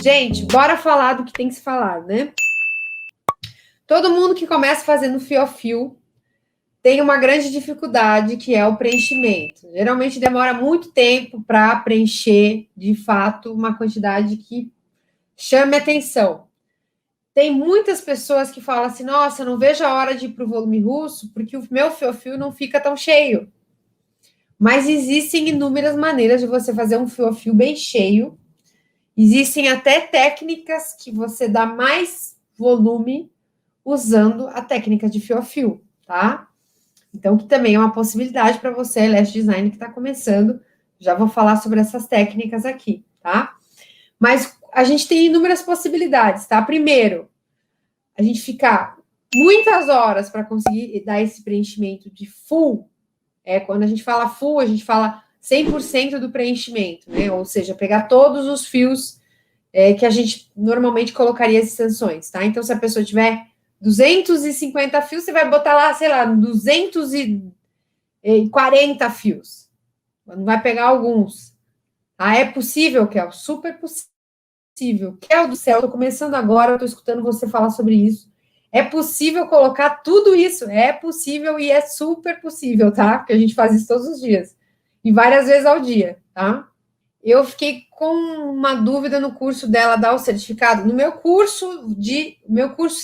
Gente, bora falar do que tem que se falar, né? Todo mundo que começa fazendo fio a fio tem uma grande dificuldade, que é o preenchimento. Geralmente demora muito tempo para preencher, de fato, uma quantidade que chame atenção. Tem muitas pessoas que falam assim, nossa, eu não vejo a hora de ir para o volume russo, porque o meu fio a fio não fica tão cheio. Mas existem inúmeras maneiras de você fazer um fio a fio bem cheio. Existem até técnicas que você dá mais volume usando a técnica de fio a fio, tá? Então, que também é uma possibilidade para você, lash design, que está começando. Já vou falar sobre essas técnicas aqui, tá? Mas a gente tem inúmeras possibilidades, tá? Primeiro, a gente ficar muitas horas para conseguir dar esse preenchimento de full. Quando a gente fala full, a gente fala 100% do preenchimento, né? Ou seja, pegar todos os fios que a gente normalmente colocaria as extensões, tá? Então, se a pessoa tiver 250 fios, você vai botar lá, sei lá, 240 fios. Não vai pegar alguns. É possível, Kel? Super possível. Kel do céu, tô começando agora, tô escutando você falar sobre isso. É possível colocar tudo isso. É possível e é super possível, tá? Porque a gente faz isso todos os dias. E várias vezes ao dia, tá? Eu fiquei com uma dúvida no curso dela dar o certificado. No meu curso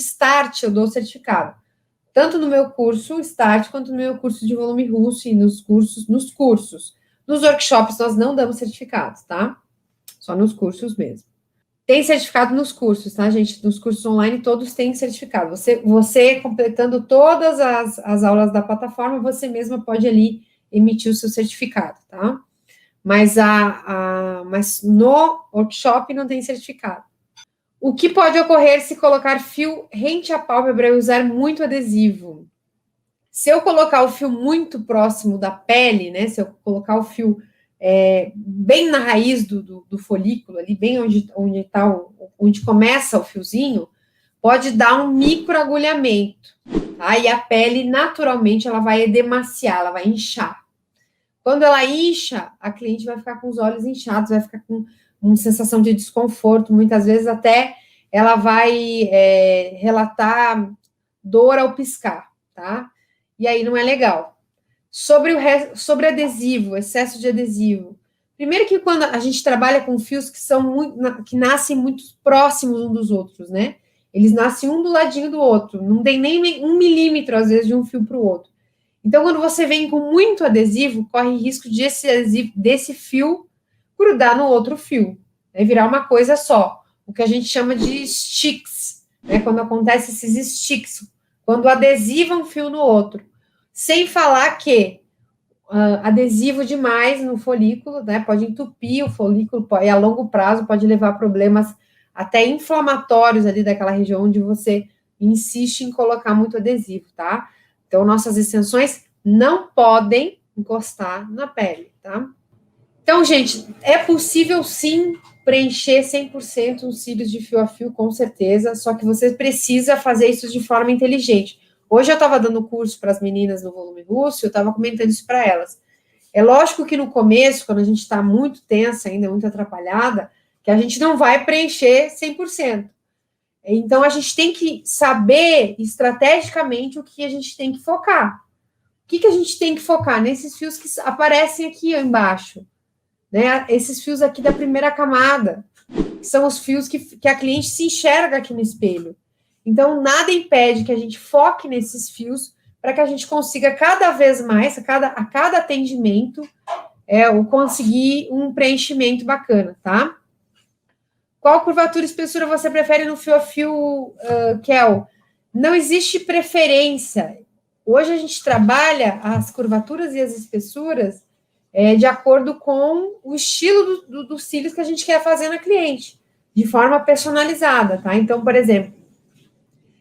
Start, eu dou o certificado. Tanto no meu curso Start, quanto no meu curso de volume russo e nos cursos. Nos workshops, nós não damos certificados, tá? Só nos cursos mesmo. Tem certificado nos cursos, tá, gente? Nos cursos online, todos têm certificado. Você completando todas as aulas da plataforma, você mesma pode ali emitir o seu certificado, tá? Mas no workshop não tem certificado. O que pode ocorrer se colocar fio rente à pálpebra e usar muito adesivo? Se eu colocar o fio muito próximo da pele, né? Se eu colocar o fio bem na raiz do folículo, ali, bem onde começa o fiozinho, pode dar um microagulhamento, tá? E a pele, naturalmente, ela vai edemaciar, ela vai inchar. Quando ela incha, a cliente vai ficar com os olhos inchados, vai ficar com uma sensação de desconforto, muitas vezes até ela vai relatar dor ao piscar, tá? E aí não é legal. Sobre adesivo, excesso de adesivo. Primeiro que quando a gente trabalha com fios que nascem muito próximos uns dos outros, né? Eles nascem um do ladinho do outro, não tem nem 1 milímetro, às vezes, de um fio para o outro. Então, quando você vem com muito adesivo, corre risco de desse fio grudar no outro fio, né, virar uma coisa só, o que a gente chama de sticks, né, quando acontece esses sticks, quando adesiva um fio no outro. Sem falar que adesivo demais no folículo, né, pode entupir o folículo e a longo prazo pode levar a problemas até inflamatórios ali daquela região onde você insiste em colocar muito adesivo, tá? Então, nossas extensões não podem encostar na pele, tá? Então, gente, é possível sim preencher 100% os cílios de fio a fio, com certeza, só que você precisa fazer isso de forma inteligente. Hoje eu estava dando curso para as meninas no volume russo, eu estava comentando isso para elas. É lógico que no começo, quando a gente está muito tensa ainda, muito atrapalhada, que a gente não vai preencher 100%. Então, a gente tem que saber estrategicamente o que a gente tem que focar. O que a gente tem que focar? Nesses fios que aparecem aqui embaixo, né? Esses fios aqui da primeira camada, que são os fios que a cliente se enxerga aqui no espelho. Então, nada impede que a gente foque nesses fios para que a gente consiga cada vez mais, a cada atendimento, conseguir um preenchimento bacana, tá? Qual curvatura e espessura você prefere no fio a fio, Kel? Não existe preferência. Hoje a gente trabalha as curvaturas e as espessuras de acordo com o estilo dos cílios que a gente quer fazer na cliente, de forma personalizada, tá? Então, por exemplo,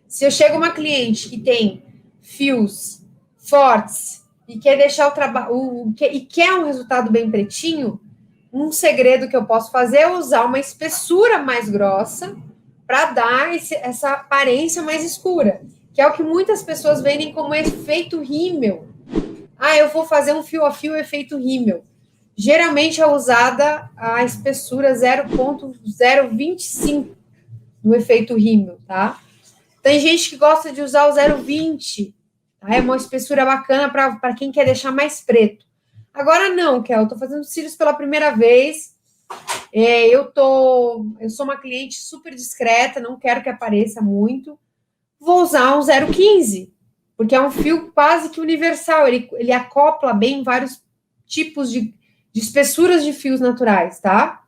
se eu chego uma cliente que tem fios fortes e quer deixar o trabalho e quer um resultado bem pretinho, um segredo que eu posso fazer é usar uma espessura mais grossa para dar essa aparência mais escura, que é o que muitas pessoas vendem como efeito rímel. Eu vou fazer um fio a fio efeito rímel. geralmente é usada a espessura 0,025 no efeito rímel, tá? Tem gente que gosta de usar o 0,20, tá? É uma espessura bacana para quem quer deixar mais preto. Agora não, Kel, eu tô fazendo cílios pela primeira vez. Eu sou uma cliente super discreta, não quero que apareça muito. Vou usar um 0,15, porque é um fio quase que universal. Ele acopla bem vários tipos de espessuras de fios naturais, tá?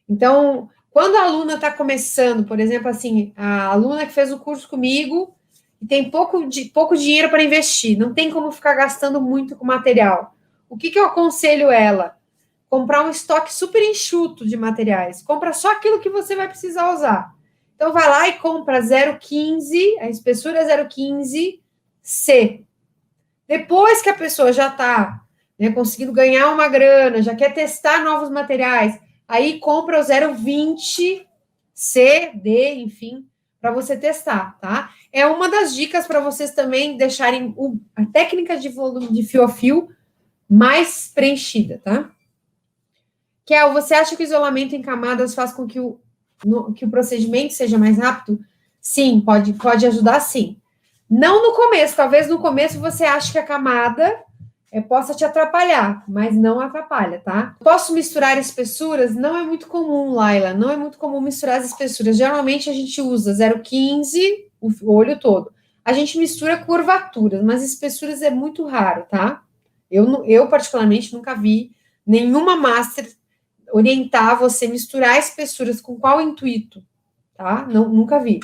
Então, quando a aluna está começando, por exemplo, assim, a aluna que fez o curso comigo e tem pouco dinheiro para investir, não tem como ficar gastando muito com material. O que eu aconselho ela? Comprar um estoque super enxuto de materiais. Compra só aquilo que você vai precisar usar. Então, vai lá e compra 0,15, a espessura é 0,15 C. Depois que a pessoa já está, né, conseguindo ganhar uma grana, já quer testar novos materiais, aí compra o 0,20 C, D, enfim, para você testar, tá? É uma das dicas para vocês também deixarem a técnica de volume de fio a fio mais preenchida, tá? Kel, você acha que o isolamento em camadas faz com que que o procedimento seja mais rápido? Sim, pode ajudar, sim. Não no começo, talvez no começo você ache que a camada possa te atrapalhar, mas não atrapalha, tá? Posso misturar espessuras? Não é muito comum, Laila, não é muito comum misturar as espessuras. Geralmente a gente usa 0,15, o olho todo. A gente mistura curvaturas, mas espessuras é muito raro, tá? Eu particularmente nunca vi nenhuma master orientar você misturar espessuras com qual intuito, tá? Não, nunca vi.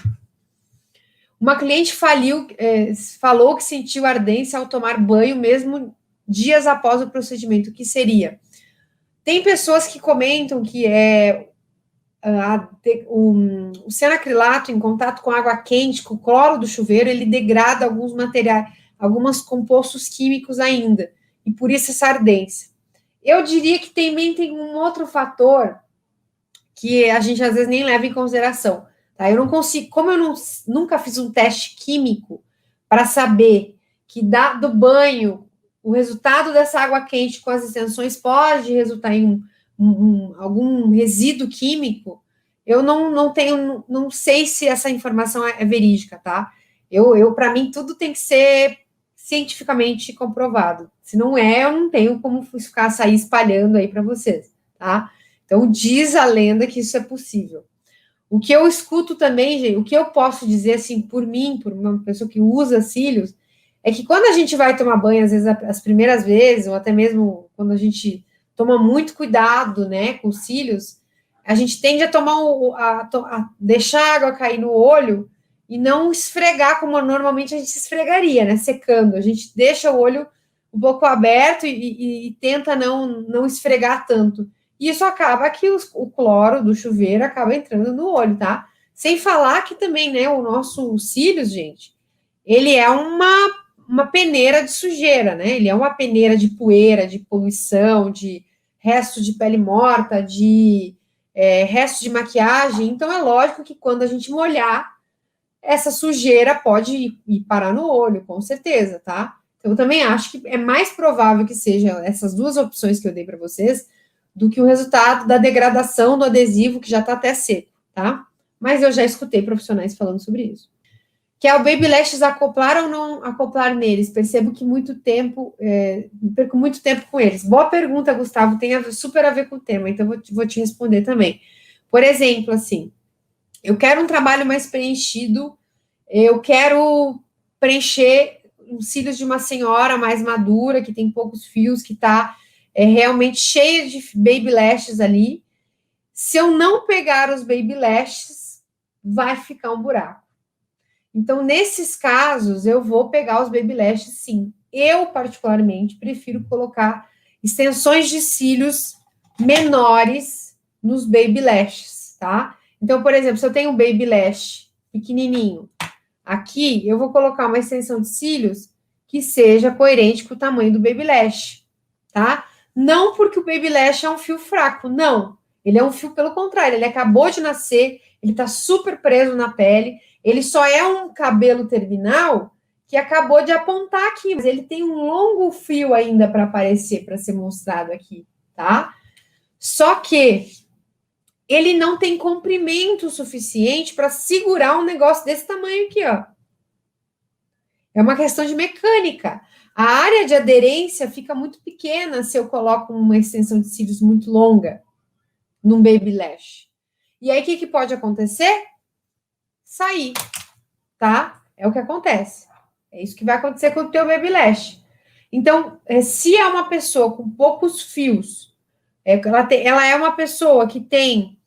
Uma cliente falou que sentiu ardência ao tomar banho mesmo dias após o procedimento. O que seria? Tem pessoas que comentam que o cianacrilato em contato com água quente, com o cloro do chuveiro, ele degrada alguns materiais, alguns compostos químicos ainda, e por isso essa ardência. Eu diria que também tem um outro fator que a gente às vezes nem leva em consideração. Tá? Eu não consigo, como eu nunca fiz um teste químico para saber que do banho, o resultado dessa água quente com as extensões pode resultar em algum resíduo químico, eu não sei se essa informação é verídica, tá? Para mim, tudo tem que ser cientificamente comprovado. Se não é, eu não tenho como sair espalhando aí para vocês, tá? Então, diz a lenda que isso é possível. O que eu escuto também, gente, o que eu posso dizer, assim, por mim, por uma pessoa que usa cílios, é que quando a gente vai tomar banho, às vezes, as primeiras vezes, ou até mesmo quando a gente toma muito cuidado, né, com os cílios, a gente tende a a deixar a água cair no olho e não esfregar como normalmente a gente esfregaria, né, secando. A gente deixa o olho um pouco aberto e tenta não esfregar tanto. E isso acaba que o cloro do chuveiro acaba entrando no olho, tá? Sem falar que também, né, o nosso cílios, gente, ele é uma peneira de sujeira, né? Ele é uma peneira de poeira, de poluição, de resto de pele morta, de resto de maquiagem. Então, é lógico que quando a gente molhar, essa sujeira pode ir parar no olho, com certeza, tá? Então, eu também acho que é mais provável que sejam essas duas opções que eu dei para vocês do que o resultado da degradação do adesivo, que já está até seco, tá? Mas eu já escutei profissionais falando sobre isso. Que é o Baby Lashes acoplar ou não acoplar neles? Percebo que perco muito tempo com eles. Boa pergunta, Gustavo, tem super a ver com o tema, então vou te responder também. Por exemplo, assim, eu quero um trabalho mais preenchido, eu quero preencher os cílios de uma senhora mais madura, que tem poucos fios, que está realmente cheia de baby lashes ali. Se eu não pegar os baby lashes, vai ficar um buraco. Então, nesses casos, eu vou pegar os baby lashes, sim. Eu, particularmente, prefiro colocar extensões de cílios menores nos baby lashes, tá? Então, por exemplo, se eu tenho um baby lash pequenininho, aqui eu vou colocar uma extensão de cílios que seja coerente com o tamanho do baby lash, tá? Não porque o baby lash é um fio fraco, não. Ele é um fio, pelo contrário, ele acabou de nascer, ele tá super preso na pele, ele só é um cabelo terminal que acabou de apontar aqui, mas ele tem um longo fio ainda para aparecer, para ser mostrado aqui, tá? Só que ele não tem comprimento suficiente para segurar um negócio desse tamanho aqui, ó. É uma questão de mecânica. A área de aderência fica muito pequena se eu coloco uma extensão de cílios muito longa num baby lash. E aí, o que pode acontecer? Sair, tá? É o que acontece. É isso que vai acontecer com o teu baby lash. Então, se é uma pessoa com poucos fios, ela é uma pessoa que tem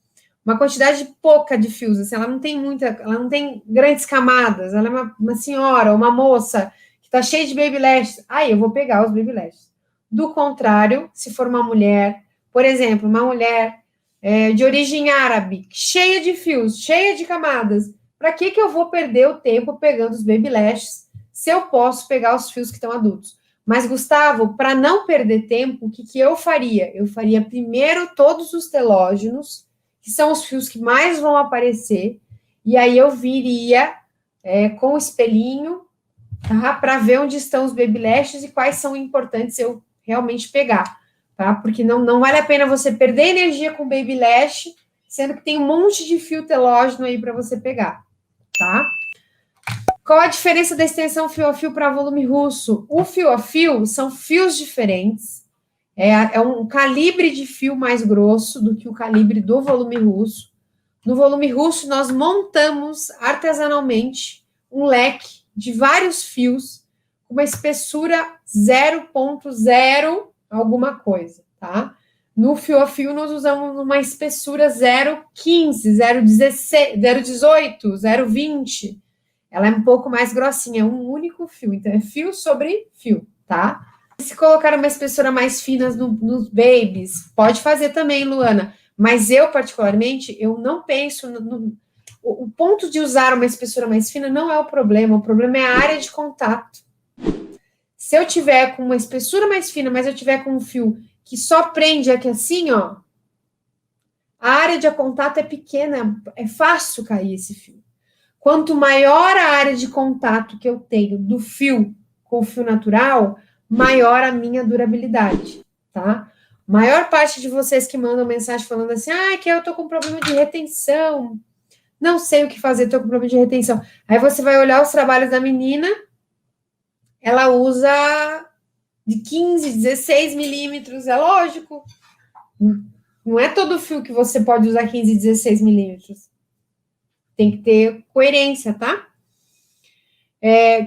uma quantidade pouca de fios, assim, ela não tem grandes camadas, ela é uma senhora, uma moça que tá cheia de baby lashes, aí eu vou pegar os baby lashes. Do contrário, se for uma mulher, por exemplo, uma mulher de origem árabe, cheia de fios, cheia de camadas, para que eu vou perder o tempo pegando os baby lashes se eu posso pegar os fios que estão adultos? Mas, Gustavo, para não perder tempo, o que eu faria? Eu faria primeiro todos os telógenos, que são os fios que mais vão aparecer, e aí eu viria com o espelhinho, tá? Para ver onde estão os baby lashes e quais são importantes eu realmente pegar, tá? Porque não vale a pena você perder energia com baby lash, sendo que tem um monte de fio telógeno aí para você pegar, tá? Qual a diferença da extensão fio a fio para volume russo? O fio a fio são fios diferentes, é um calibre de fio mais grosso do que o calibre do volume russo. No volume russo, nós montamos artesanalmente um leque de vários fios com uma espessura 0,0 alguma coisa, tá? No fio a fio, nós usamos uma espessura 0,15, 0,16, 0,18, 0,20. Ela é um pouco mais grossinha, é um único fio. Então, é fio sobre fio, tá? Se colocar uma espessura mais fina nos babies, pode fazer também, Luana. Mas eu, particularmente, eu não penso o ponto de usar uma espessura mais fina não é o problema é a área de contato. Se eu tiver com uma espessura mais fina, mas eu tiver com um fio que só prende aqui assim, ó, a área de contato é pequena, é fácil cair esse fio. Quanto maior a área de contato que eu tenho do fio com o fio natural, maior a minha durabilidade, tá? Maior parte de vocês que mandam mensagem falando assim, que eu tô com problema de retenção, não sei o que fazer, tô com problema de retenção. Aí você vai olhar os trabalhos da menina, ela usa de 15, 16 milímetros, é lógico. Não é todo fio que você pode usar 15, 16 milímetros. Tem que ter coerência, tá?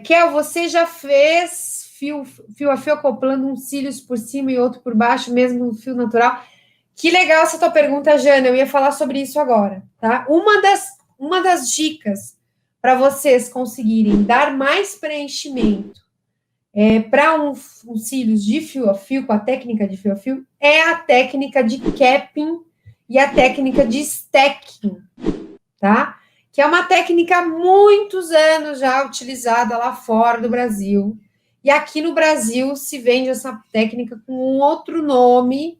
Kel, você já fez fio a fio acoplando uns cílios por cima e outro por baixo, mesmo no fio natural? Que legal essa tua pergunta, Jana. Eu ia falar sobre isso agora, tá? Uma das dicas para vocês conseguirem dar mais preenchimento para um cílios de fio a fio, com a técnica de fio a fio, é a técnica de capping e a técnica de stacking, tá? Que é uma técnica há muitos anos já utilizada lá fora do Brasil. E aqui no Brasil se vende essa técnica com um outro nome,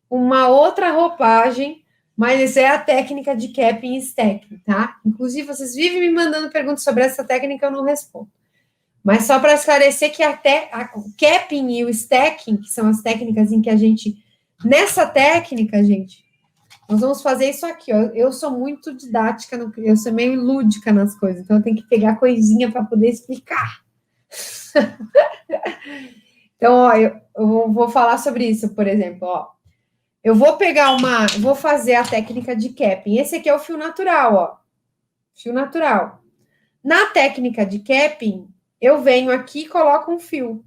uma outra roupagem, mas é a técnica de capping e stacking, tá? Inclusive, vocês vivem me mandando perguntas sobre essa técnica, eu não respondo. Mas só para esclarecer que até o capping e o stacking, que são as técnicas em que a gente... Nessa técnica, gente, nós vamos fazer isso aqui, ó. Eu sou muito didática, eu sou meio lúdica nas coisas, então eu tenho que pegar coisinha para poder explicar. Então, ó, eu vou falar sobre isso, por exemplo, ó. Eu vou fazer a técnica de capping. Esse aqui é o fio natural, ó. Fio natural. Na técnica de capping, eu venho aqui e coloco um fio.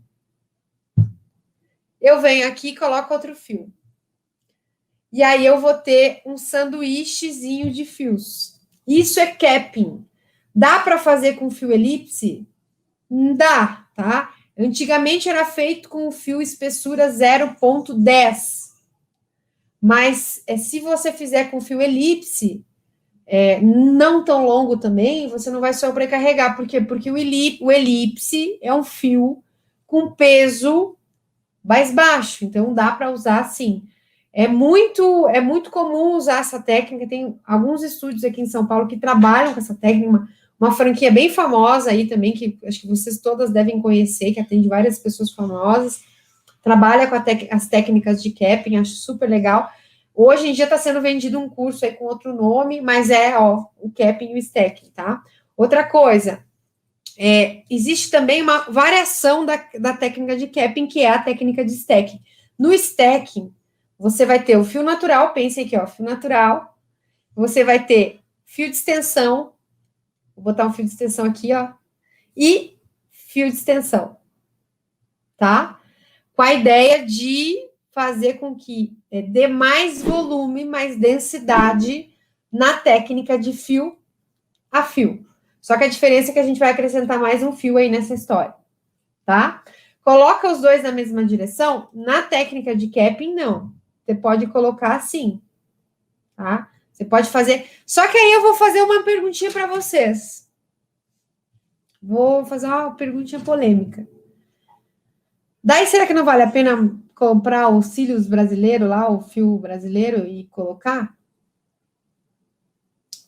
Eu venho aqui e coloco outro fio. E aí eu vou ter um sanduíchezinho de fios. Isso é capping. Dá para fazer com fio elipse? Dá, tá? Antigamente era feito com fio espessura 0,10. Mas se você fizer com fio elipse, não tão longo também, você não vai sobrecarregar. Por quê? Porque o elipse é um fio com peso mais baixo. Então, dá para usar assim. É muito comum usar essa técnica. Tem alguns estúdios aqui em São Paulo que trabalham com essa técnica, uma franquia bem famosa aí também, que acho que vocês todas devem conhecer, que atende várias pessoas famosas. trabalha com as técnicas de capping, acho super legal. Hoje em dia está sendo vendido um curso aí com outro nome, mas o capping e o stacking, tá? Outra coisa, existe também uma variação da técnica de capping, que é a técnica de stacking. No stacking, você vai ter o fio natural, pense aqui, ó, fio natural, você vai ter fio de extensão, vou botar um fio de extensão aqui, ó, e fio de extensão, tá? Com a ideia de fazer com que dê mais volume, mais densidade na técnica de fio a fio. Só que a diferença é que a gente vai acrescentar mais um fio aí nessa história, tá? Coloca os dois na mesma direção, na técnica de capping, não. Você pode colocar assim, tá? Você pode fazer... Só que aí eu vou fazer uma perguntinha para vocês. Vou fazer uma perguntinha polêmica. Daí, será que não vale a pena comprar os cílios brasileiro lá, o fio brasileiro, e colocar?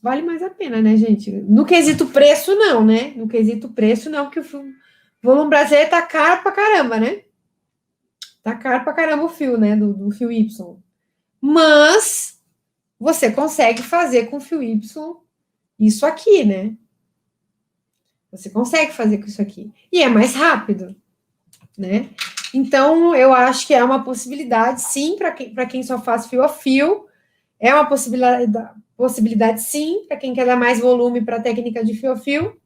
Vale mais a pena, né, gente? No quesito preço, não, né? No quesito preço, não, porque o volume brasileiro tá caro pra caramba, né? Tá caro pra caramba o fio, né? Do fio Y. Mas você consegue fazer com o fio Y isso aqui, né? Você consegue fazer com isso aqui. E é mais rápido, né? Então, eu acho que é uma possibilidade, sim, para quem só faz fio a fio. É uma possibilidade sim, para quem quer dar mais volume para a técnica de fio a fio.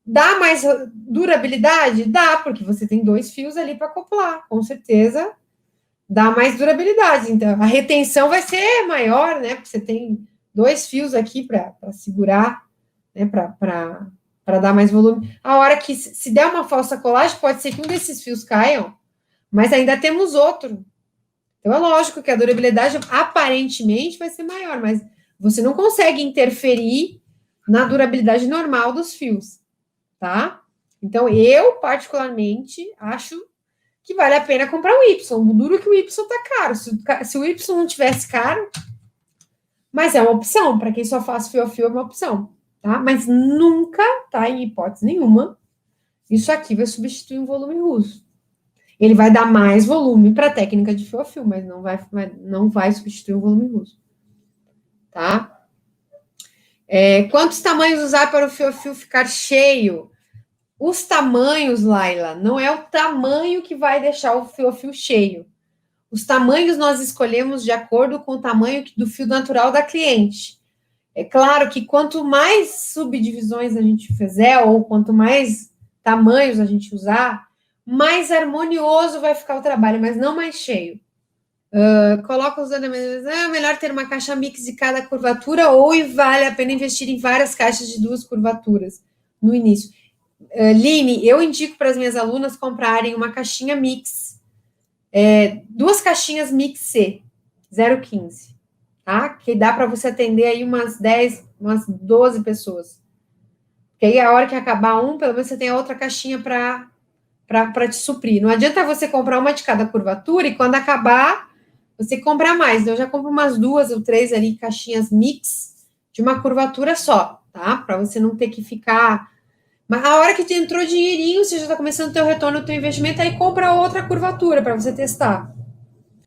Dá mais durabilidade? Dá, porque você tem 2 fios ali para acoplar, com certeza dá mais durabilidade. Então, a retenção vai ser maior, né? Porque você tem 2 fios aqui para segurar, né? Para dar mais volume. A hora que, se der uma falsa colagem, pode ser que um desses fios caiam, mas ainda temos outro. Então, é lógico que a durabilidade aparentemente vai ser maior, mas você não consegue interferir na durabilidade normal dos fios, tá? Então, eu, particularmente, acho que vale a pena comprar o Y. O duro é que o Y tá caro. Se o Y não tivesse caro, mas é uma opção. Para quem só faz fio a fio, é uma opção, tá? Mas nunca, tá? Em hipótese nenhuma, isso aqui vai substituir um volume russo. Ele vai dar mais volume para a técnica de fio a fio, mas não vai substituir o volume russo. Tá? Quantos tamanhos usar para o fio a fio ficar cheio? Os tamanhos, Laila, não é o tamanho que vai deixar o fio a fio cheio. Os tamanhos nós escolhemos de acordo com o tamanho do fio natural da cliente. É claro que quanto mais subdivisões a gente fizer, ou quanto mais tamanhos a gente usar, mais harmonioso vai ficar o trabalho, mas não mais cheio. Coloca os elementos. É melhor ter uma caixa mix de cada curvatura ou vale a pena investir em várias caixas de 2 curvaturas no início. Line, eu indico para as minhas alunas comprarem uma caixinha mix, 2 caixinhas mix C, 0,15, tá? Que dá para você atender aí umas 10, umas 12 pessoas. Porque aí a hora que acabar pelo menos você tem a outra caixinha para te suprir. Não adianta você comprar uma de cada curvatura e quando acabar, você comprar mais. Eu já compro umas 2 ou 3 ali, caixinhas mix de uma curvatura só, tá? Para você não ter que ficar... Mas a hora que te entrou dinheirinho, você já está começando a ter o retorno do teu investimento, aí compra outra curvatura para você testar.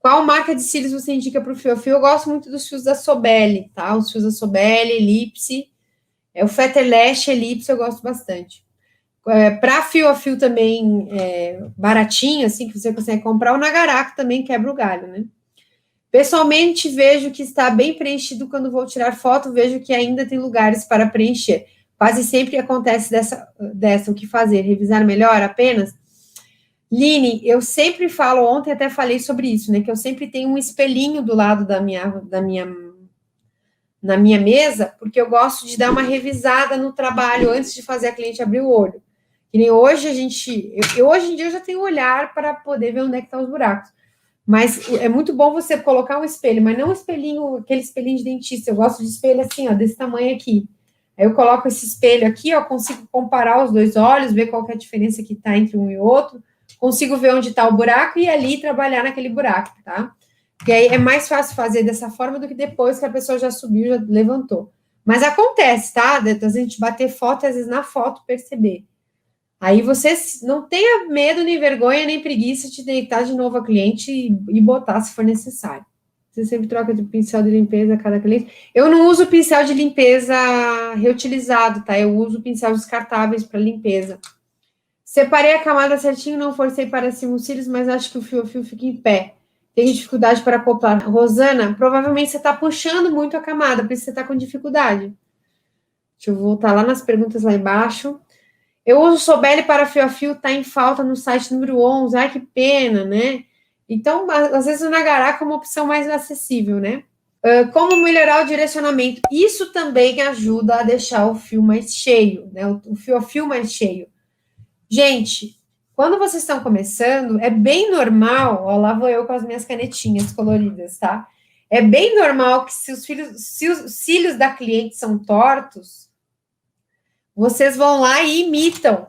Qual marca de cílios você indica para o fio a fio? Eu gosto muito dos fios da Sobelli, tá? Os fios da Sobelli, Elipse. O Fetelash Elipse eu gosto bastante. Para fio a fio também baratinho, assim, que você consegue comprar, o Nagaraku também quebra o galho, né? Pessoalmente, vejo que está bem preenchido quando vou tirar foto, vejo que ainda tem lugares para preencher. Quase sempre acontece dessa o que fazer, revisar melhor apenas? Line, eu sempre falo, ontem até falei sobre isso, né, que eu sempre tenho um espelhinho do lado na minha mesa, porque eu gosto de dar uma revisada no trabalho antes de fazer a cliente abrir o olho. Que nem hoje hoje em dia eu já tenho olhar para poder ver onde é que estão os buracos. Mas é muito bom você colocar um espelho, mas não um espelhinho, aquele espelhinho de dentista. Eu gosto de espelho assim, ó, desse tamanho aqui. Aí eu coloco esse espelho aqui, ó, consigo comparar os 2 olhos, ver qual que é a diferença que tá entre um e outro, consigo ver onde está o buraco e ali trabalhar naquele buraco, tá? Porque aí é mais fácil fazer dessa forma do que depois que a pessoa já subiu, já levantou. Mas acontece, tá? A gente bater foto e às vezes na foto perceber. Aí você não tenha medo, nem vergonha, nem preguiça de deitar de novo a cliente e botar se for necessário. Você sempre troca de pincel de limpeza a cada cliente. Eu não uso pincel de limpeza reutilizado, tá? Eu uso pincel descartáveis para limpeza. Separei a camada certinho, não forcei para cima os cílios, mas acho que o fio a fio fica em pé. Tenho dificuldade para acoplar. Rosana, provavelmente você está puxando muito a camada, por isso você está com dificuldade. Deixa eu voltar lá nas perguntas lá embaixo. Eu uso Sobele para fio a fio, tá em falta no site número 11. Ai, que pena, né? Então, às vezes o Nagaraca é uma opção mais acessível, né? Como melhorar o direcionamento? Isso também ajuda a deixar o fio mais cheio, né? O fio a fio mais cheio. Gente, quando vocês estão começando, é bem normal, ó, lá vou eu com as minhas canetinhas coloridas, tá? É bem normal que se os cílios da cliente são tortos, vocês vão lá e imitam.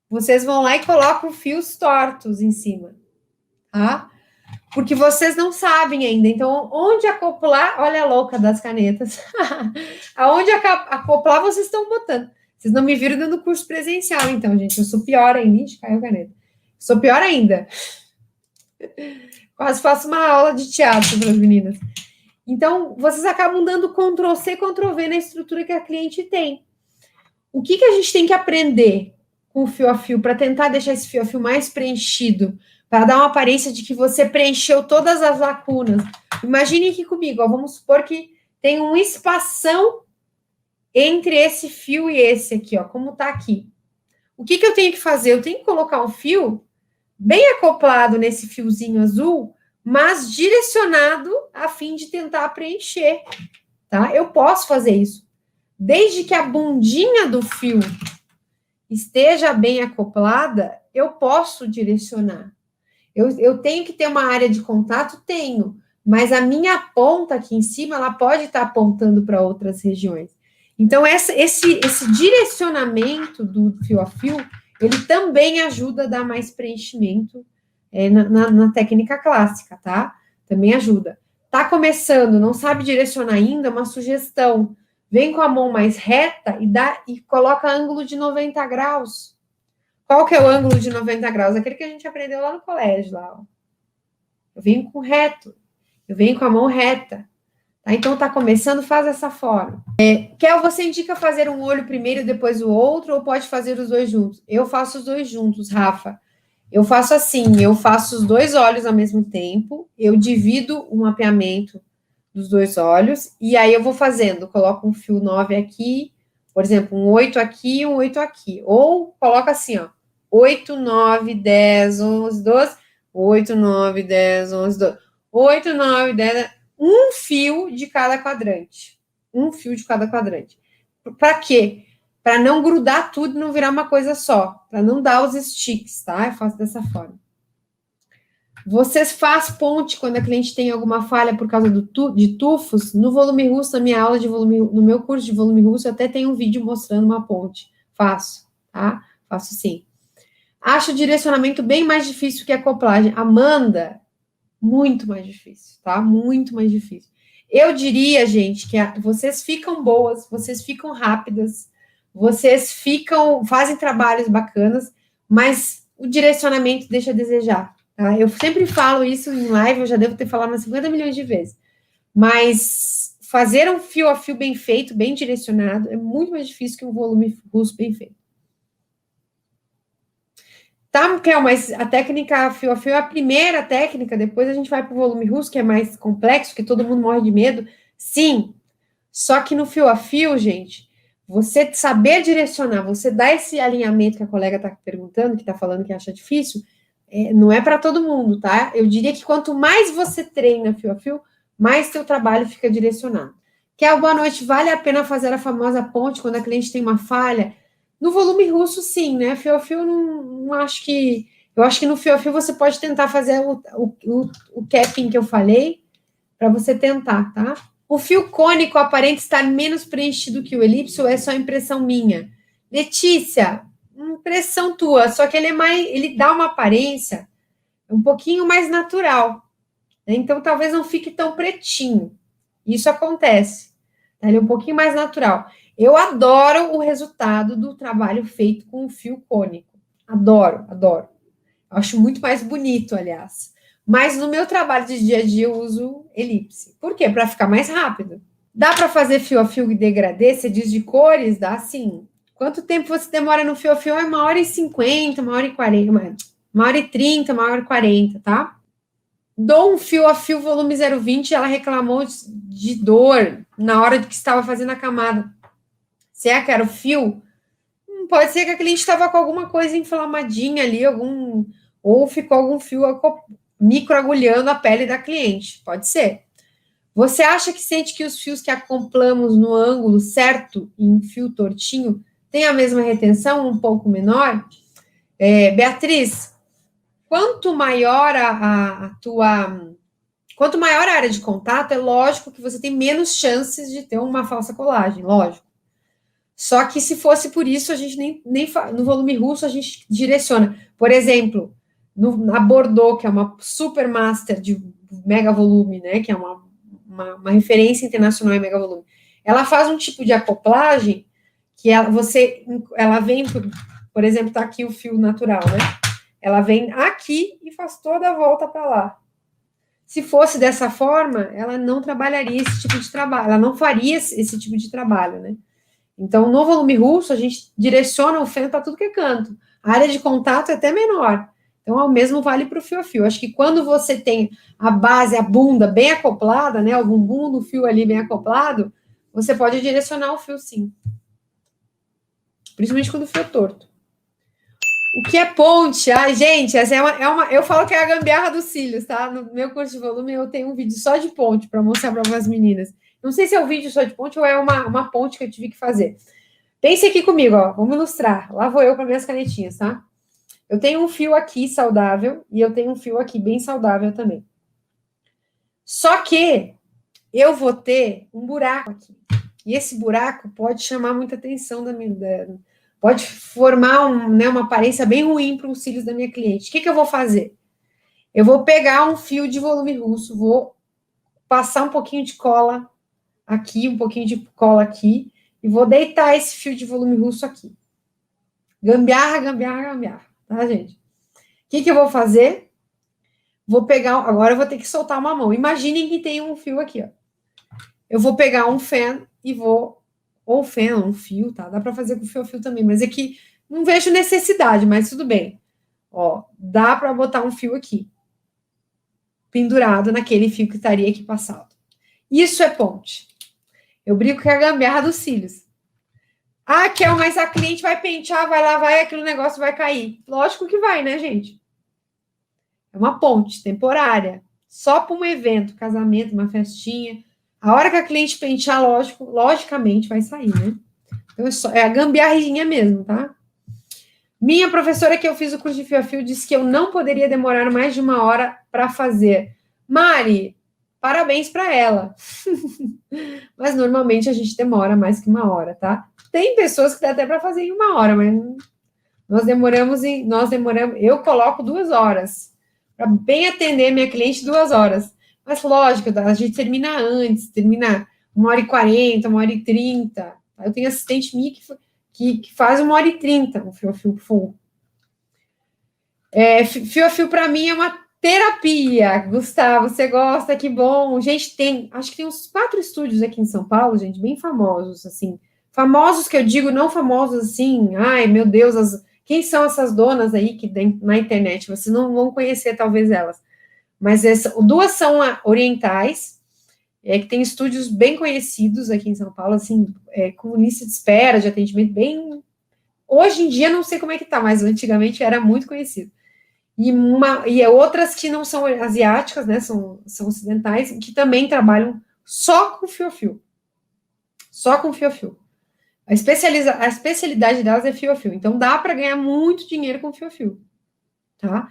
Vocês vão lá e colocam fios tortos em cima, tá? Porque vocês não sabem ainda. Então, onde acoplar, olha a louca das canetas. Aonde acoplar, vocês estão botando. Vocês não me viram dando curso presencial, então, gente. Eu sou pior ainda. Ixi, caiu a caneta. Sou pior ainda. Quase faço uma aula de teatro para as meninas. Então, vocês acabam dando Ctrl+C, Ctrl+V na estrutura que a cliente tem. O que a gente tem que aprender com o fio a fio para tentar deixar esse fio a fio mais preenchido, para dar uma aparência de que você preencheu todas as lacunas? Imagine aqui comigo, ó, vamos supor que tem um espação entre esse fio e esse aqui, ó, como tá aqui. O que eu tenho que fazer? Eu tenho que colocar um fio bem acoplado nesse fiozinho azul, mas direcionado a fim de tentar preencher, tá? Eu posso fazer isso. Desde que a bundinha do fio esteja bem acoplada, eu posso direcionar. Eu tenho que ter uma área de contato? Tenho, mas a minha ponta aqui em cima, ela pode estar apontando para outras regiões. Então, esse direcionamento do fio a fio, ele também ajuda a dar mais preenchimento na técnica clássica, tá? Também ajuda. Tá começando, não sabe direcionar ainda, uma sugestão. Vem com a mão mais reta e coloca ângulo de 90 graus. Qual que é o ângulo de 90 graus? Aquele que a gente aprendeu lá no colégio. Lá, ó. Eu venho com reto. Eu venho com a mão reta. Tá? Então, tá começando, faz dessa forma. Kel, você indica fazer um olho primeiro e depois o outro, ou pode fazer os dois juntos? Eu faço os dois juntos, Rafa. Eu faço assim, eu faço os dois olhos ao mesmo tempo, eu divido o mapeamento dos dois olhos, e aí eu vou fazendo, coloco um fio 9 aqui, por exemplo, um 8 aqui e um 8 aqui. Ou coloca assim, ó, 8, 9, 10, 11, 12, 8, 9, 10, 11, 12, 8, 9, 10, um fio de cada quadrante. Um fio de cada quadrante. Para quê? Para não grudar tudo e não virar uma coisa só. Para não dar os sticks, tá? Eu faço dessa forma. Vocês faz ponte quando a cliente tem alguma falha por causa de tufos? No volume russo, na minha aula de volume, no meu curso de volume russo, eu até tenho um vídeo mostrando uma ponte. Faço, tá? Faço sim. Acho o direcionamento bem mais difícil que a acoplagem. Amanda, muito mais difícil, tá? Muito mais difícil. Eu diria, gente, que vocês ficam boas, vocês ficam rápidas, vocês fazem trabalhos bacanas, mas o direcionamento deixa a desejar. Tá? Eu sempre falo isso em live, eu já devo ter falado umas 50 milhões de vezes. Mas fazer um fio a fio bem feito, bem direcionado, é muito mais difícil que um volume russo bem feito. Tá, Kel, mas a técnica fio a fio é a primeira técnica, depois a gente vai para o volume russo, que é mais complexo, que todo mundo morre de medo. Sim, só que no fio a fio, gente, você saber direcionar, você dar esse alinhamento que a colega está perguntando, que está falando que acha difícil, não é para todo mundo, tá? Eu diria que quanto mais você treina fio a fio, mais seu trabalho fica direcionado. Kel, boa noite. Vale a pena fazer a famosa ponte quando a cliente tem uma falha? No volume russo, sim, né? Fio a fio, não acho que... Eu acho que no fio a fio você pode tentar fazer o capping que eu falei, para você tentar, tá? O fio cônico aparenta estar menos preenchido que o elipse ou é só impressão minha? Letícia, impressão tua, só que ele dá uma aparência um pouquinho mais natural, né? Então talvez não fique tão pretinho. Isso acontece, tá? Ele é um pouquinho mais natural. Eu adoro o resultado do trabalho feito com o fio cônico. Adoro, adoro. Acho muito mais bonito, aliás. Mas no meu trabalho de dia a dia eu uso elipse. Por quê? Para ficar mais rápido. Dá para fazer fio a fio e degradê? Você diz de cores? Dá sim. Quanto tempo você demora no fio a fio? É 1h50, 1h40, 1h30, 1h40, tá? Dou um fio a fio volume 0,20, ela reclamou de dor na hora de que estava fazendo a camada. Será que era o fio? Pode ser que a cliente estava com alguma coisa inflamadinha ali, ou ficou algum fio microagulhando a pele da cliente. Pode ser. Você acha que sente que os fios que acoplamos no ângulo certo, em fio tortinho, tem a mesma retenção, um pouco menor? Beatriz, quanto maior quanto maior a área de contato, é lógico que você tem menos chances de ter uma falsa colagem, lógico. Só que se fosse por isso, a gente nem no volume russo a gente direciona. Por exemplo, na Bordeaux, que é uma super master de mega volume, né? Que é uma referência internacional em mega volume. Ela faz um tipo de acoplagem que ela vem, por exemplo, tá aqui o fio natural, né? Ela vem aqui e faz toda a volta para lá. Se fosse dessa forma, ela não trabalharia esse tipo de trabalho, ela não faria esse tipo de trabalho, né? Então, no volume russo, a gente direciona o feno para tudo que é canto. A área de contato é até menor. Então, o mesmo vale para o fio a fio. Acho que quando você tem a base, a bunda bem acoplada, né? O bumbum do fio ali bem acoplado, você pode direcionar o fio sim. Principalmente quando o fio é torto. O que é ponte? Ai, gente, essa eu falo que é a gambiarra dos cílios, tá? No meu curso de volume, eu tenho um vídeo só de ponte para mostrar para as meninas. Não sei se é um vídeo só de ponte ou é uma ponte que eu tive que fazer. Pense aqui comigo, ó. Vamos ilustrar. Lá vou eu para minhas canetinhas, tá? Eu tenho um fio aqui saudável e eu tenho um fio aqui bem saudável também. Só que eu vou ter um buraco aqui. E esse buraco pode chamar muita atenção pode formar uma aparência bem ruim para os cílios da minha cliente. O que eu vou fazer? Eu vou pegar um fio de volume russo, vou passar um pouquinho de cola aqui, um pouquinho de cola aqui, e vou deitar esse fio de volume russo aqui. Gambiarra, gambiarra, gambiarra, tá, gente? O que eu vou fazer? Vou pegar, agora eu vou ter que soltar uma mão. Imaginem que tem um fio aqui, ó. Eu vou pegar um feno e vou, ou feno, um fio, tá? Dá para fazer com fio a fio também, mas aqui não vejo necessidade, mas tudo bem. Ó, dá para botar um fio aqui, pendurado naquele fio que estaria aqui passado. Isso é ponte. Eu brinco que é a gambiarra dos cílios. Ah, Kel, mas a cliente vai pentear, vai lavar e aquele negócio vai cair. Lógico que vai, né, gente? É uma ponte temporária. Só para um evento, casamento, uma festinha. A hora que a cliente pentear, logicamente vai sair, né? Então é a gambiarrinha mesmo, tá? Minha professora que eu fiz o curso de fio a fio disse que eu não poderia demorar mais de 1 hora para fazer. Mari, parabéns para ela. Mas normalmente a gente demora mais que 1 hora, tá? Tem pessoas que dá até para fazer em 1 hora, mas nós demoramos, eu coloco 2 horas. Para bem atender minha cliente, 2 horas. Mas lógico, a gente termina antes, termina 1h40, 1h30. Eu tenho assistente minha que faz 1h30 o fio a fio full. Fio a fio para mim é uma terapia. Gustavo, você gosta? Que bom. Gente, acho que tem uns 4 estúdios aqui em São Paulo, gente, bem famosos, assim. Famosos que eu digo, não famosos assim, ai, meu Deus, quem são essas donas aí que tem na internet? Vocês não vão conhecer, talvez, elas. Mas 2 são orientais, que tem estúdios bem conhecidos aqui em São Paulo, assim, com lista de espera, de atendimento bem... Hoje em dia, não sei como é que tá, mas antigamente era muito conhecido. E outras que não são asiáticas, né, são ocidentais, que também trabalham só com fio a fio. Só com fio a fio. A especialidade delas é fio a fio. Então, dá para ganhar muito dinheiro com fio a fio. Tá?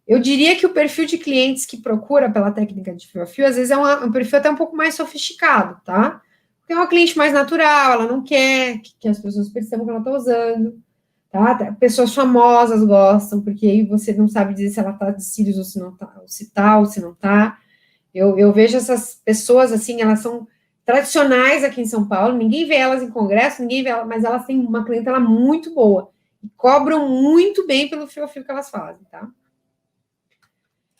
Eu diria que o perfil de clientes que procura pela técnica de fio a fio, às vezes é um perfil até um pouco mais sofisticado, tá? Porque é uma cliente mais natural, ela não quer que as pessoas percebam que ela está usando, tá? Pessoas famosas gostam, porque aí você não sabe dizer se ela está de cílios ou se não está, ou se não está. Eu vejo essas pessoas, assim, elas são tradicionais aqui em São Paulo, ninguém vê elas em congresso, ninguém vê elas, mas elas têm uma clientela muito boa, e cobram muito bem pelo fio a fio que elas fazem, tá?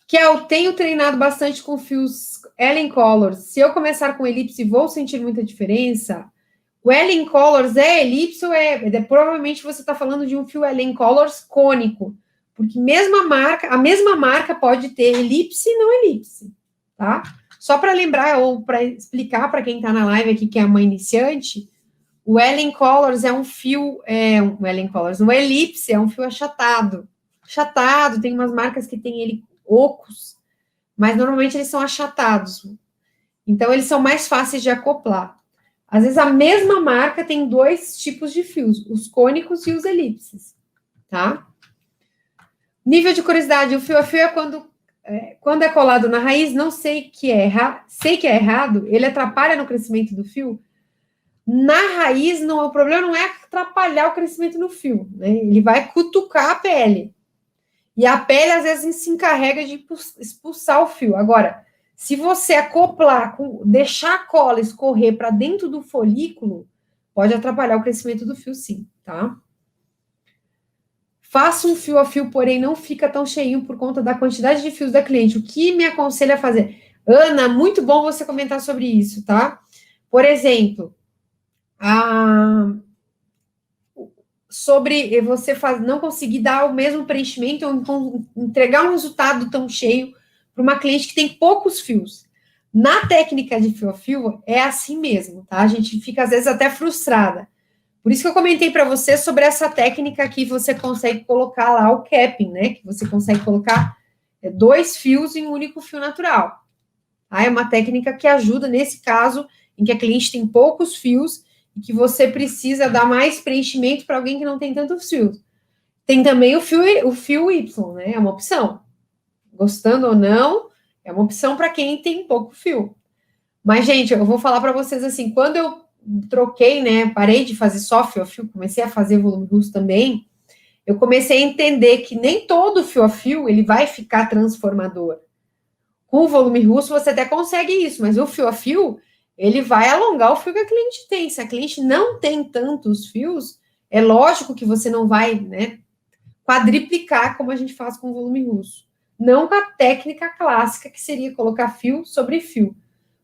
Que eu tenho treinado bastante com fios Ellen Colors. Se eu começar com elipse, vou sentir muita diferença? O Ellen Colors é elipse ou provavelmente você está falando de um fio Ellen Colors cônico, porque a mesma marca pode ter elipse e não elipse, tá? Só para lembrar ou para explicar para quem está na live aqui que é uma iniciante, o Ellen Colors é um fio, o elipse é um fio achatado. Achatado, tem umas marcas que tem ele ocos, mas normalmente eles são achatados. Então, eles são mais fáceis de acoplar. Às vezes, a mesma marca tem dois tipos de fios, os cônicos e os elipses, tá? Nível de curiosidade, o fio a fio é quando é colado na raiz, não sei que é errado, ele atrapalha no crescimento do fio. Na raiz, o problema não é atrapalhar o crescimento no fio, né? Ele vai cutucar a pele. E a pele, às vezes, se encarrega de expulsar o fio. Agora, se você acoplar, deixar a cola escorrer para dentro do folículo, pode atrapalhar o crescimento do fio, sim, tá? Faça um fio a fio, porém não fica tão cheinho por conta da quantidade de fios da cliente. O que me aconselha a fazer? Ana, muito bom você comentar sobre isso, tá? Por exemplo, sobre você não conseguir dar o mesmo preenchimento ou entregar um resultado tão cheio para uma cliente que tem poucos fios. Na técnica de fio a fio, é assim mesmo, tá? A gente fica, às vezes, até frustrada. Por isso que eu comentei para você sobre essa técnica que você consegue colocar lá o capping, né? Que você consegue colocar 2 fios em um único fio natural. Tá? É uma técnica que ajuda nesse caso em que a cliente tem poucos fios e que você precisa dar mais preenchimento para alguém que não tem tantos fios. Tem também o fio Y, né? É uma opção. Gostando ou não, é uma opção para quem tem pouco fio. Mas, gente, eu vou falar para vocês assim, quando eu troquei, né, parei de fazer só fio a fio, comecei a fazer volume russo também, eu comecei a entender que nem todo fio a fio, ele vai ficar transformador. Com o volume russo, você até consegue isso, mas o fio a fio, ele vai alongar o fio que a cliente tem. Se a cliente não tem tantos fios, é lógico que você não vai, né, quadriplicar como a gente faz com o volume russo. Não com a técnica clássica, que seria colocar fio sobre fio.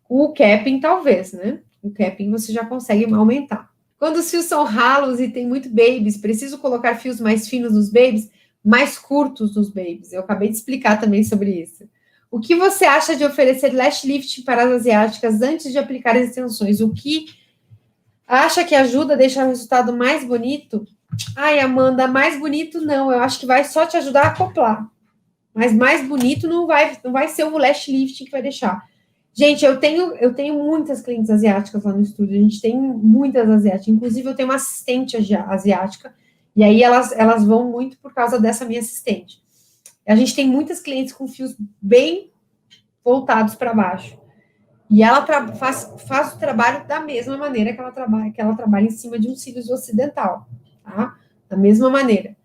Com o capping, talvez, né? O capping você já consegue aumentar. Quando os fios são ralos e tem muito babies, preciso colocar fios mais finos nos babies, mais curtos nos babies. Eu acabei de explicar também sobre isso. O que você acha de oferecer lash lift para as asiáticas antes de aplicar as extensões? O que acha que ajuda a deixar o resultado mais bonito? Ai, Amanda, mais bonito não. Eu acho que vai só te ajudar a acoplar. Mas mais bonito não vai ser o lash lift que vai deixar. Gente, eu tenho muitas clientes asiáticas lá no estúdio, a gente tem muitas asiáticas, inclusive eu tenho uma assistente asiática, e aí elas vão muito por causa dessa minha assistente. A gente tem muitas clientes com fios bem voltados para baixo, e ela faz o trabalho da mesma maneira que ela trabalha em cima de um cílios ocidental, tá? Da mesma maneira.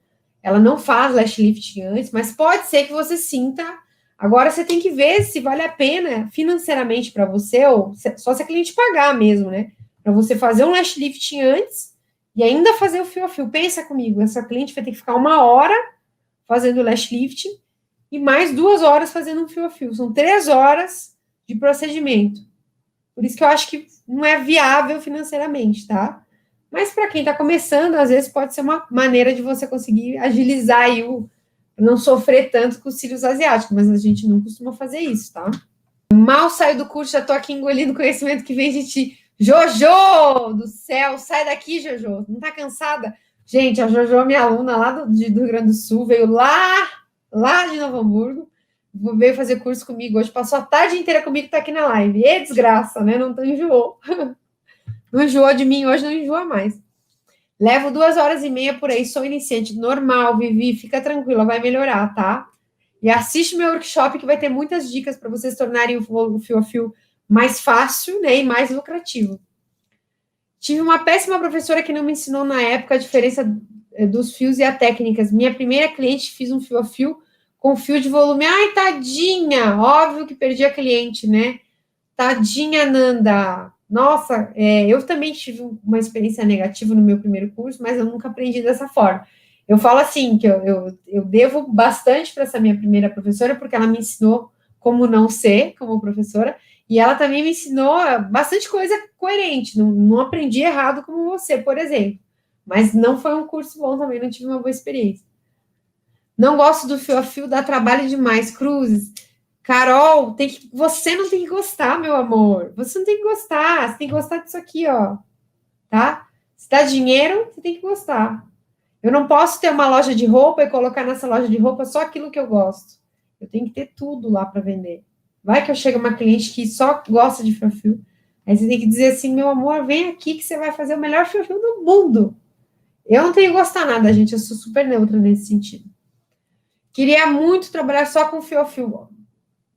Ela não faz lash lift antes, mas pode ser que você sinta. Agora você tem que ver se vale a pena financeiramente para você, ou só se a cliente pagar mesmo, né? Para você fazer um lash lift antes e ainda fazer o fio a fio. Pensa comigo, essa cliente vai ter que ficar 1 hora fazendo o lash lift e mais 2 horas fazendo um fio a fio. São 3 horas de procedimento. Por isso que eu acho que não é viável financeiramente, tá? Mas para quem está começando, às vezes pode ser uma maneira de você conseguir agilizar aí não sofrer tanto com os cílios asiáticos, mas a gente não costuma fazer isso, tá? Mal saio do curso, já tô aqui engolindo o conhecimento que vem de ti. Jojo do céu, sai daqui, Jojo. Não tá cansada? Gente, a Jojo é minha aluna lá do Rio Grande do Sul, veio lá de Novo Hamburgo, veio fazer curso comigo hoje, passou a tarde inteira comigo, tá aqui na live. E desgraça, né? Não enjoou. Não enjoou de mim, hoje não enjoa mais. Levo 2h30 por aí, sou iniciante. Normal, Vivi, fica tranquila, vai melhorar, tá? E assiste meu workshop que vai ter muitas dicas para vocês tornarem o fio a fio mais fácil, né, e mais lucrativo. Tive uma péssima professora que não me ensinou na época a diferença dos fios e as técnicas. Minha primeira cliente fiz um fio a fio com fio de volume. Ai, tadinha! Óbvio que perdi a cliente, né? Tadinha, Nanda. Nossa, eu também tive uma experiência negativa no meu primeiro curso, mas eu nunca aprendi dessa forma. Eu falo assim, que eu devo bastante para essa minha primeira professora, porque ela me ensinou como não ser como professora, e ela também me ensinou bastante coisa coerente. Não aprendi errado como você, por exemplo. Mas não foi um curso bom também, não tive uma boa experiência. Não gosto do fio a fio, dá trabalho demais. Cruzes. Carol, você não tem que gostar, meu amor. Você não tem que gostar. Você tem que gostar disso aqui, ó. Tá? Se dá dinheiro, você tem que gostar. Eu não posso ter uma loja de roupa e colocar nessa loja de roupa só aquilo que eu gosto. Eu tenho que ter tudo lá para vender. Vai que eu chego uma cliente que só gosta de fio-fio. Aí você tem que dizer assim, meu amor, vem aqui que você vai fazer o melhor fio-fio do mundo. Eu não tenho que gostar nada, gente. Eu sou super neutra nesse sentido. Queria muito trabalhar só com fio-fio.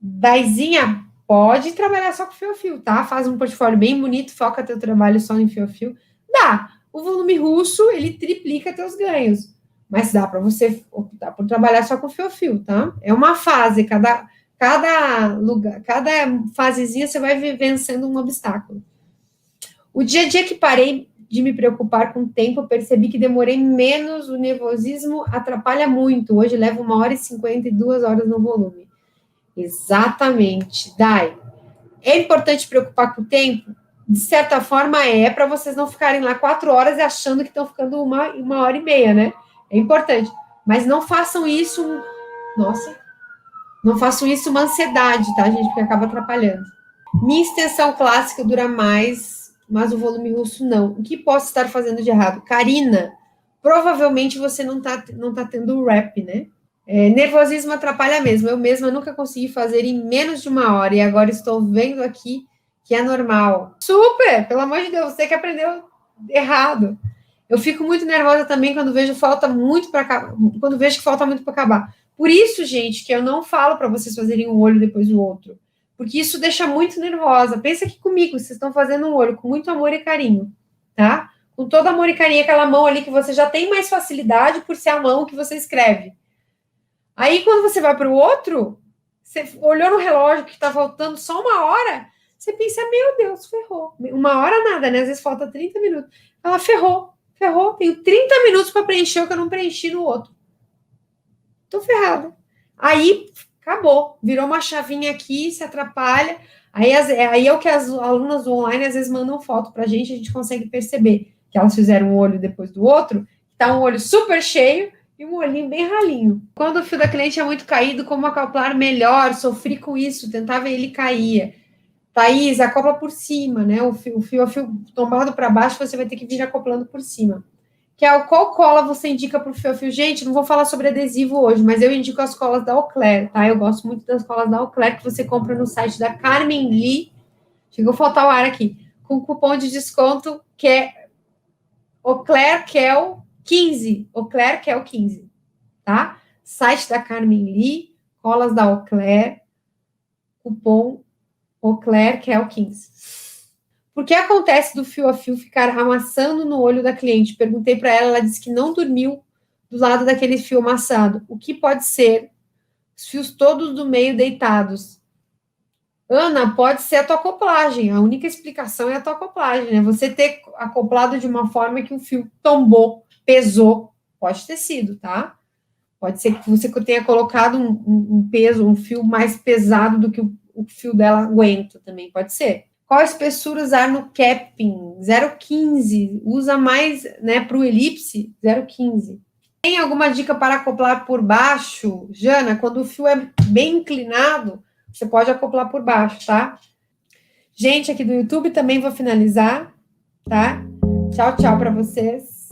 Daizinha, pode trabalhar só com fio-fio, tá? Faz um portfólio bem bonito, foca teu trabalho só em fio-fio. Dá. O volume russo, ele triplica teus ganhos. Mas dá para você optar por trabalhar só com fio-fio, tá? É uma fase, cada lugar, cada fasezinha você vai vencendo um obstáculo. O dia a dia que parei de me preocupar com o tempo, percebi que demorei menos, o nervosismo atrapalha muito. Hoje levo 1h50 e 2 horas no volume. Exatamente, Dai. É importante preocupar com o tempo? De certa forma para vocês não ficarem lá 4 horas e achando que estão ficando uma hora e meia, né? É importante. Mas não façam isso, nossa, não façam isso uma ansiedade, tá, gente? Porque acaba atrapalhando. Minha extensão clássica dura mais, mas o volume russo não. O que posso estar fazendo de errado? Karina, provavelmente você não tá tendo o rap, né? Nervosismo atrapalha mesmo. Eu mesma nunca consegui fazer em menos de 1 hora e agora estou vendo aqui que é normal. Super! Pelo amor de Deus, você que aprendeu errado. Eu fico muito nervosa também quando vejo falta muito para acabar, quando vejo que falta muito para acabar. Por isso, gente, que eu não falo para vocês fazerem um olho depois do outro, porque isso deixa muito nervosa. Pensa aqui comigo, vocês estão fazendo um olho com muito amor e carinho, tá? Com todo amor e carinho, aquela mão ali que você já tem mais facilidade por ser a mão que você escreve. Aí, quando você vai para o outro, você olhou no relógio que está faltando só 1 hora, você pensa, meu Deus, ferrou. 1 hora nada, né? Às vezes falta 30 minutos. Ela ferrou, tenho 30 minutos para preencher o que eu não preenchi no outro. Tô ferrada. Aí, acabou. Virou uma chavinha aqui, se atrapalha. Aí é o que as alunas do online às vezes mandam foto para a gente consegue perceber que elas fizeram um olho depois do outro, tá um olho super cheio e um olhinho bem ralinho. Quando o fio da cliente é muito caído, como acoplar melhor? Sofri com isso, tentava ele caía. Thaís, acopla por cima, né? O fio tombado para baixo, você vai ter que vir acoplando por cima. Qual cola você indica para o fio a fio? Gente, não vou falar sobre adesivo hoje, mas eu indico as colas da Auclair, tá? Eu gosto muito das colas da Auclair que você compra no site da Carmen Lee. Chegou a faltar o ar aqui. Com cupom de desconto que é Auclair 15. Auclair 15, tá? Site da Carmen Lee, colas da Auclair, cupom Auclair 15. Por que acontece do fio a fio ficar amassando no olho da cliente? Perguntei para ela, ela disse que não dormiu do lado daquele fio amassado. O que pode ser? Os fios todos do meio deitados. Ana, pode ser a tua acoplagem. A única explicação é a tua acoplagem, né? Você ter acoplado de uma forma que o fio tombou, pesou. Pode ter sido, tá? Pode ser que você tenha colocado um peso, um fio mais pesado do que o fio dela aguenta também, pode ser. Qual a espessura usar no capping? 0,15. Usa mais, né, para o elipse? 0,15. Tem alguma dica para acoplar por baixo? Jana, quando o fio é bem inclinado, você pode acoplar por baixo, tá? Gente, aqui do YouTube também vou finalizar, tá? Tchau, tchau para vocês.